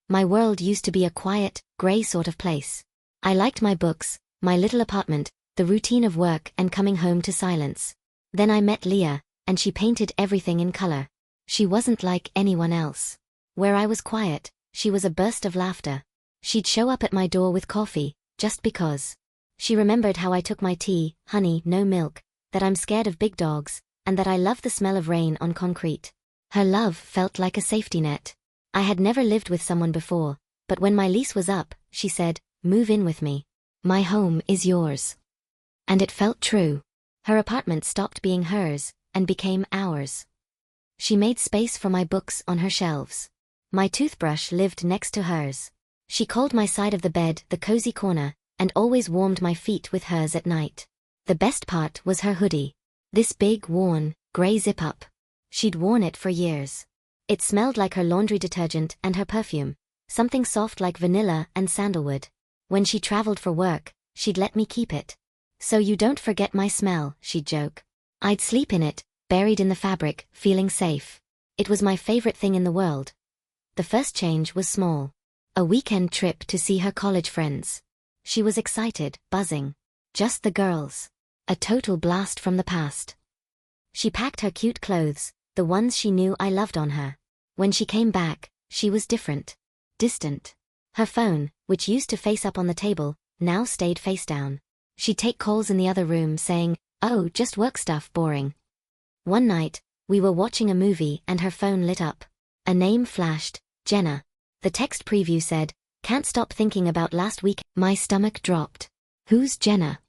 My world used to be a quiet, grey sort of place. I liked my books, my little apartment, the routine of work and coming home to silence. Then I met Leah, and she painted everything in color. She wasn't like anyone else. Where I was quiet, she was a burst of laughter. She'd show up at my door with coffee, just because. She remembered how I took my tea, honey, no milk, that I'm scared of big dogs, and that I love the smell of rain on concrete. Her love felt like a safety net. I had never lived with someone before, but when my lease was up, she said, "Move in with me. My home is yours." And it felt true. Her apartment stopped being hers, and became ours. She made space for my books on her shelves. My toothbrush lived next to hers. She called my side of the bed the cozy corner, and always warmed my feet with hers at night. The best part was her hoodie. This big, worn, grey zip-up. She'd worn it for years. It smelled like her laundry detergent and her perfume, something soft like vanilla and sandalwood. When she traveled for work, she'd let me keep it. "So you don't forget my smell," she'd joke. I'd sleep in it, buried in the fabric, feeling safe. It was my favorite thing in the world. The first change was small. A weekend trip to see her college friends. She was excited, buzzing. Just the girls. A total blast from the past. She packed her cute clothes, the ones she knew I loved on her. When she came back, she was different. Distant. Her phone, which used to face up on the table, now stayed face down. She'd take calls in the other room saying, "Oh, just work stuff, boring." One night, we were watching a movie and her phone lit up. A name flashed, Jenna. The text preview said, "Can't stop thinking about last week." My stomach dropped. "Who's Jenna?"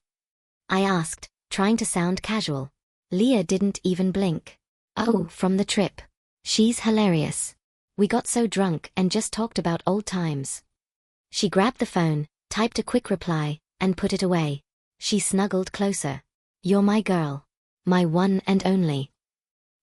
I asked, trying to sound casual. Leah didn't even blink. "Oh, from the trip. She's hilarious. We got so drunk and just talked about old times." She grabbed the phone, typed a quick reply, and put it away. She snuggled closer. "You're my girl. My one and only."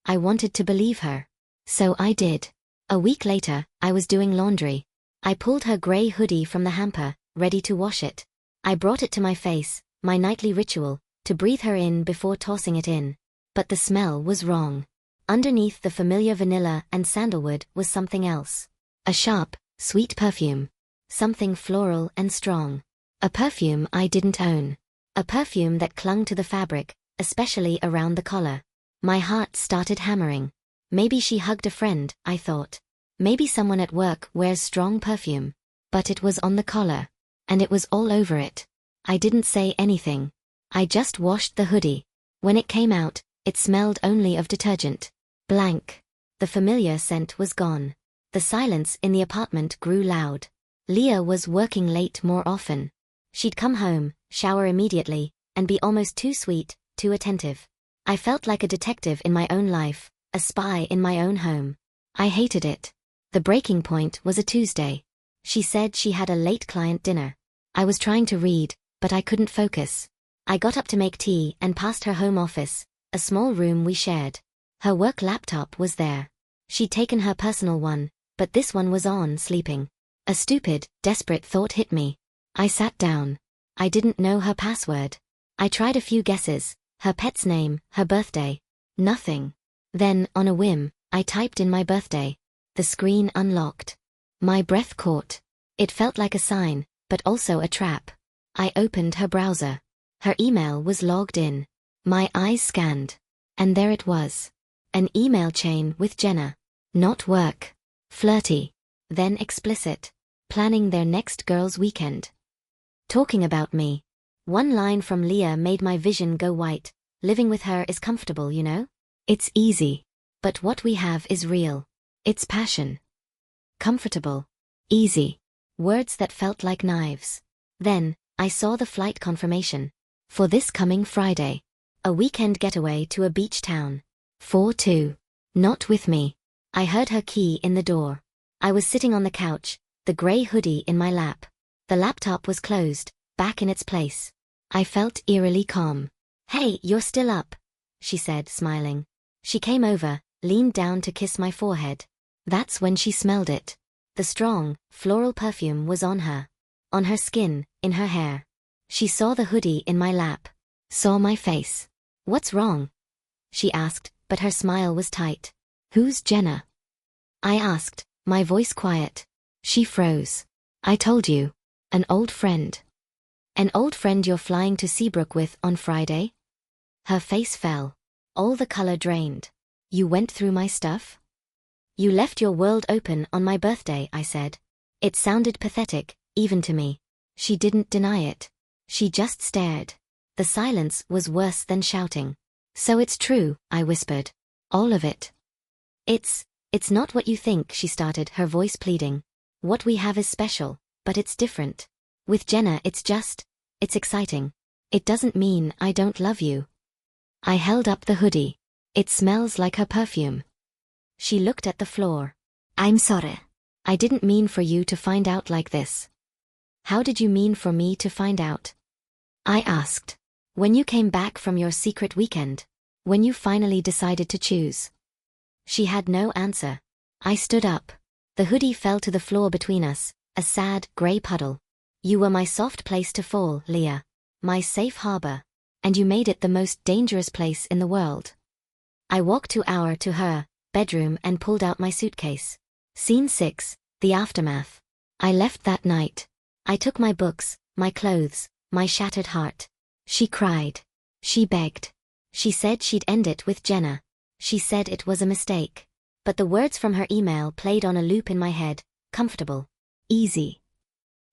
I wanted to believe her. So I did. A week later, I was doing laundry. I pulled her grey hoodie from the hamper, ready to wash it. I brought it to my face, my nightly ritual, to breathe her in before tossing it in. But the smell was wrong. Underneath the familiar vanilla and sandalwood was something else. A sharp, sweet perfume. Something floral and strong. A perfume I didn't own. A perfume that clung to the fabric, especially around the collar. My heart started hammering. Maybe she hugged a friend, I thought. Maybe someone at work wears strong perfume. But it was on the collar. And it was all over it. I didn't say anything. I just washed the hoodie. When it came out, it smelled only of detergent. Blank. The familiar scent was gone. The silence in the apartment grew loud. Leah was working late more often. She'd come home, shower immediately, and be almost too sweet, too attentive. I felt like a detective in my own life, a spy in my own home. I hated it. The breaking point was a Tuesday. She said she had a late client dinner. I was trying to read, but I couldn't focus. I got up to make tea and passed her home office, a small room we shared. Her work laptop was there. She'd taken her personal one, but this one was on, sleeping. A stupid, desperate thought hit me. I sat down. I didn't know her password. I tried a few guesses, her pet's name, her birthday. Nothing. Then, on a whim, I typed in my birthday. The screen unlocked. My breath caught. It felt like a sign, but also a trap. I opened her browser. Her email was logged in. My eyes scanned. And there it was. An email chain with Jenna. Not work. Flirty. Then explicit. Planning their next girls' weekend. Talking about me. One line from Leah made my vision go white. Living with her is comfortable, you know? It's easy. But what we have is real. It's passion. Comfortable. Easy. Words that felt like knives. Then, I saw the flight confirmation. For this coming Friday. A weekend getaway to a beach town. 4-2. Not with me. I heard her key in the door. I was sitting on the couch, the grey hoodie in my lap. The laptop was closed, back in its place. I felt eerily calm. "Hey, you're still up," she said, smiling. She came over, leaned down to kiss my forehead. That's when she smelled it. The strong, floral perfume was on her. On her skin, in her hair. She saw the hoodie in my lap. Saw my face. "What's wrong?" she asked, but her smile was tight. "Who's Jenna?" I asked, my voice quiet. She froze. I told you. An old friend. An old friend you're flying to Seabrook with on Friday? Her face fell. All the color drained. You went through my stuff? You left your world open on my birthday, I said. It sounded pathetic, even to me. She didn't deny it. She just stared. The silence was worse than shouting. So it's true, I whispered. All of it. It's not what you think, she started, her voice pleading. What we have is special, but it's different. With Jenna it's exciting. It doesn't mean I don't love you. I held up the hoodie. It smells like her perfume. She looked at the floor. I'm sorry. I didn't mean for you to find out like this. How did you mean for me to find out? I asked. When you came back from your secret weekend. When you finally decided to choose. She had no answer. I stood up. The hoodie fell to the floor between us, a sad, grey puddle. You were my soft place to fall, Leah. My safe harbor. And you made it the most dangerous place in the world. I walked to her bedroom and pulled out my suitcase. Scene 6, the aftermath. I left that night. I took my books, my clothes, my shattered heart. She cried. She begged. She said she'd end it with Jenna. She said it was a mistake. But the words from her email played on a loop in my head. Comfortable. Easy.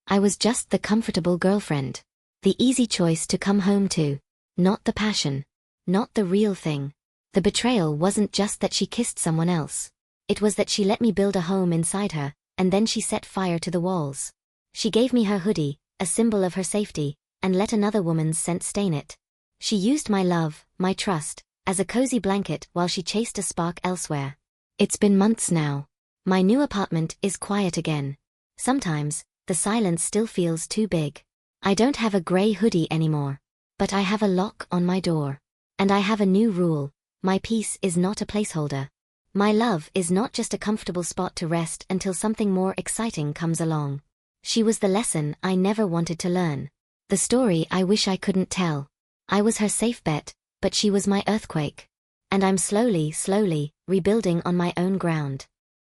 I was just the comfortable girlfriend. The easy choice to come home to. Not the passion. Not the real thing. The betrayal wasn't just that she kissed someone else. It was that she let me build a home inside her, and then she set fire to the walls. She gave me her hoodie, a symbol of her safety, and let another woman's scent stain it. She used my love, my trust, as a cozy blanket while she chased a spark elsewhere. It's been months now. My new apartment is quiet again. Sometimes, the silence still feels too big. I don't have a grey hoodie anymore. But I have a lock on my door. And I have a new rule. My peace is not a placeholder. My love is not just a comfortable spot to rest until something more exciting comes along. She was the lesson I never wanted to learn. The story I wish I couldn't tell. I was her safe bet, but she was my earthquake. And I'm slowly, rebuilding on my own ground.